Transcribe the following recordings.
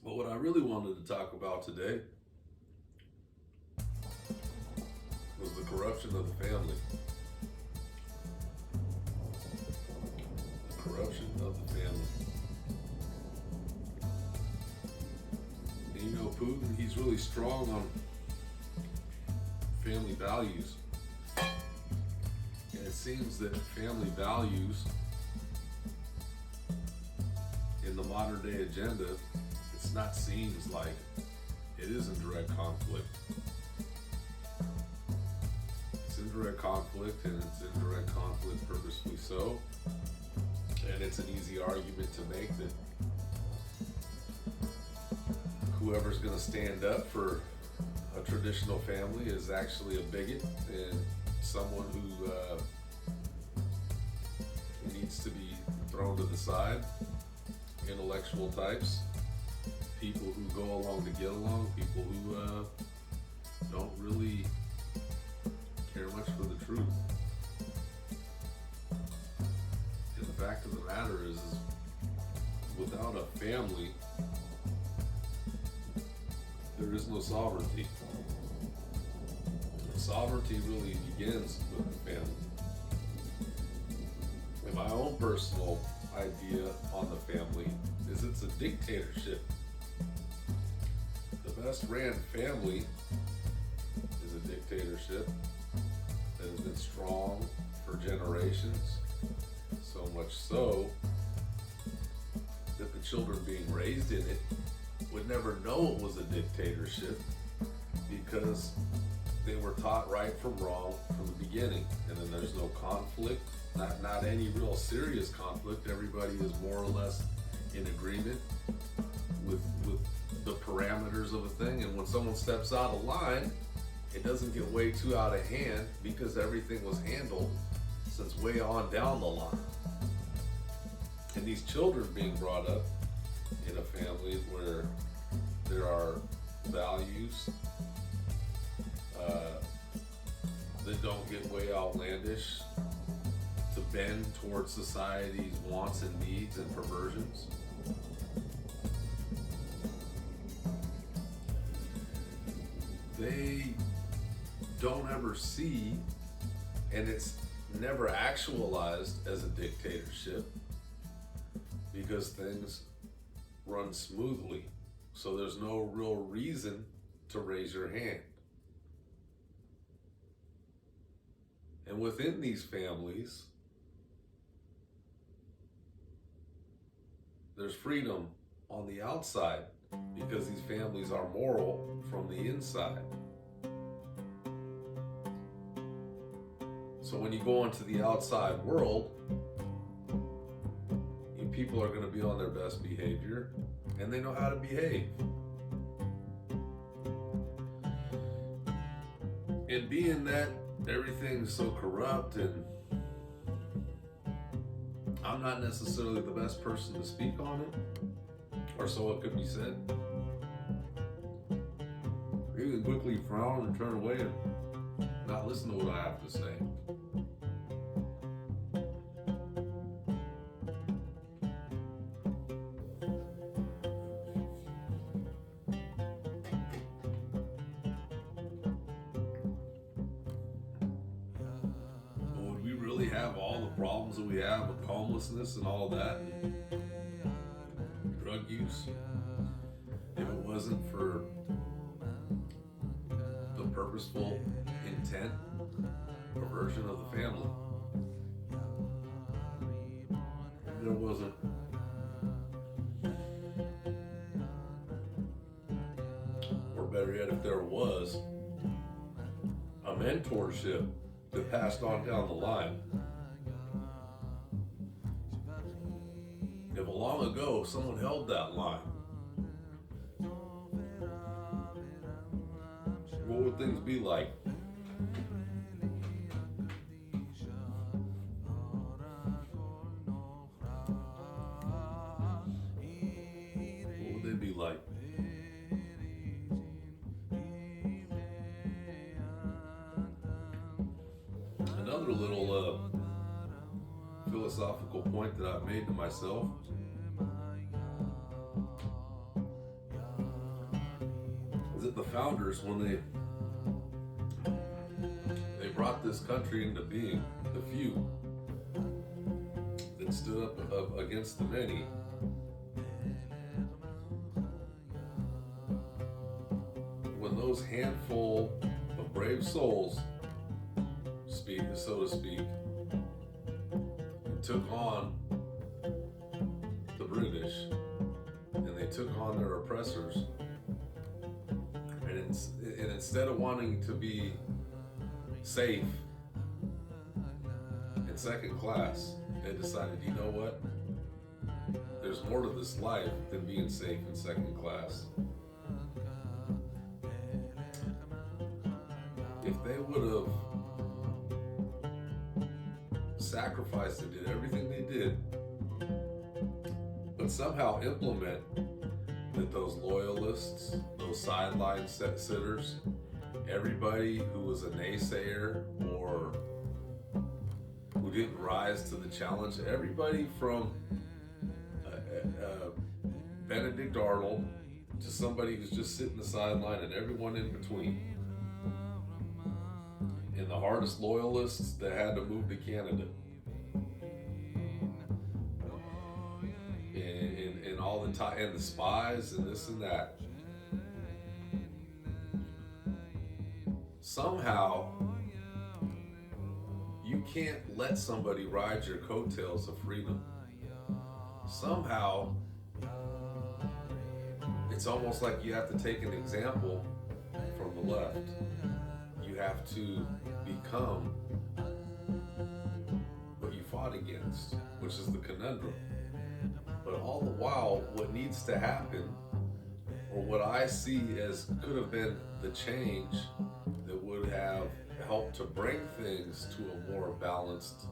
But what I really wanted to talk about today was the corruption of the family. The corruption of the family. And Putin, he's really strong on family values. And it seems that family values in the modern day agenda, it's not seems like it is in direct conflict. It's in direct conflict, and it's in direct conflict purposefully so. And it's an easy argument to make that whoever's going to stand up for a traditional family is actually a bigot and someone who needs to be thrown to the side. Intellectual types, people who go along to get along, people who don't really care much for the truth. And the fact of the matter is without a family, there is no sovereignty. Sovereignty really begins with the family. And my own personal idea on the family is it's a dictatorship. The best ran family is a dictatorship that has been strong for generations, so much so that the children being raised in it would never know it was a dictatorship because they were taught right from wrong from the beginning, and then there's no conflict, not any real serious conflict. Everybody is more or less in agreement with the parameters of a thing, and when someone steps out of line, it doesn't get way too out of hand because everything was handled since way on down the line. And these children being brought up in a family where there are values that don't get way outlandish to bend towards society's wants and needs and perversions. They don't ever see, and it's never actualized as a dictatorship because things run smoothly. So there's no real reason to raise your hand. And within these families, there's freedom on the outside because these families are moral from the inside. So when you go into the outside world, people are going to be on their best behavior and they know how to behave. And being that everything's so corrupt, and I'm not necessarily the best person to speak on it, or so it could be said. You can quickly frown and turn away and not listen to what I have to say. Have all the problems that we have with homelessness and all that, and drug use, if it wasn't for the purposeful intent, perversion of the family. If there wasn't or better yet, if there was a mentorship that passed on down the line. If long ago someone held that line, what would things be like? What would they be like? Another little philosophical point that I've made to myself that the founders, when they brought this country into being, the few that stood up against the many, when those handful of brave souls, so to speak, took on the British, and they took on their oppressors, and instead of wanting to be safe and second class, they decided, you know what? There's more to this life than being safe and second class. If they would have sacrificed and did everything they did, but somehow implement that those loyalists, those sideline sitters, everybody who was a naysayer or who didn't rise to the challenge, everybody from Benedict Arnold to somebody who's just sitting the sideline and everyone in between, and the hardest loyalists that had to move to Canada, and all the time, and the spies and this and that. Somehow, you can't let somebody ride your coattails of freedom. Somehow, it's almost like you have to take an example from the left. You have to become what you fought against, which is the conundrum. But all the while, what needs to happen, or what I see as could have been the change that would have helped to bring things to a more balanced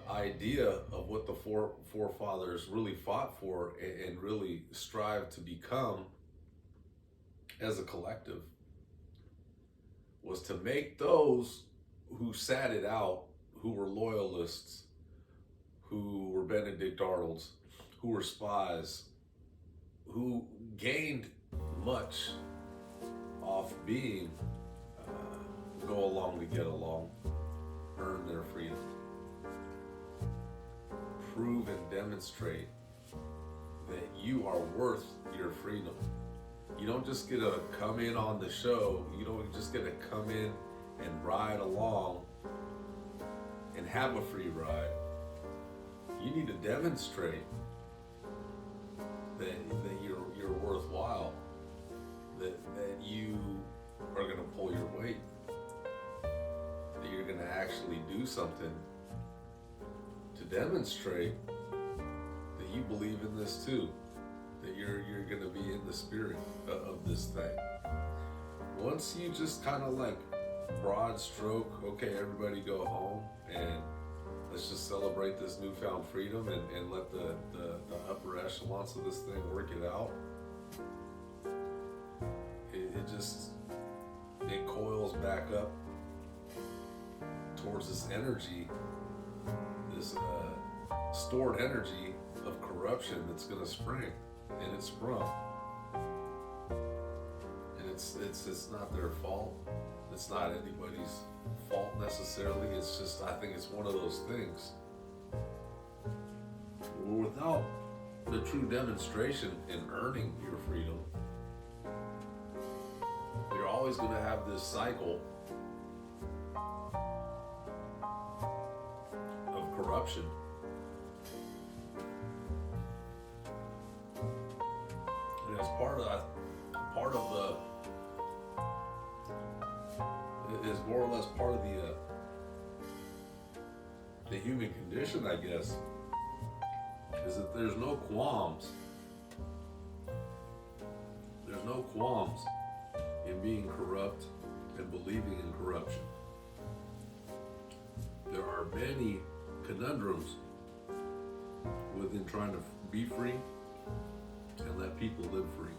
idea of what the forefathers really fought for and really strived to become as a collective, was to make those who sat it out, who were loyalists, who were Benedict Arnolds, who were spies, who gained much off being go along to get along, earn their freedom. Prove and demonstrate that you are worth your freedom. You don't just get to come in on the show. You don't just get to come in and ride along and have a free ride. You need to demonstrate that you're worthwhile, that you are going to pull your weight, that you're going to actually do something to demonstrate that you believe in this too, that you're going to be in the spirit of this thing. Once you just kind of like broad stroke, okay, everybody go home and let's just celebrate this newfound freedom and let the upper echelons of this thing work it out, it coils back up towards this energy, this stored energy of corruption that's going to spring, and it's sprung, and it's not their fault. It's not anybody's fault necessarily. It's just, I think it's one of those things where without the true demonstration in earning your freedom, you're always going to have this cycle of corruption. And as part of is more or less part of the human condition, I guess, is that there's no qualms. There's no qualms in being corrupt and believing in corruption. There are many conundrums within trying to be free and let people live free.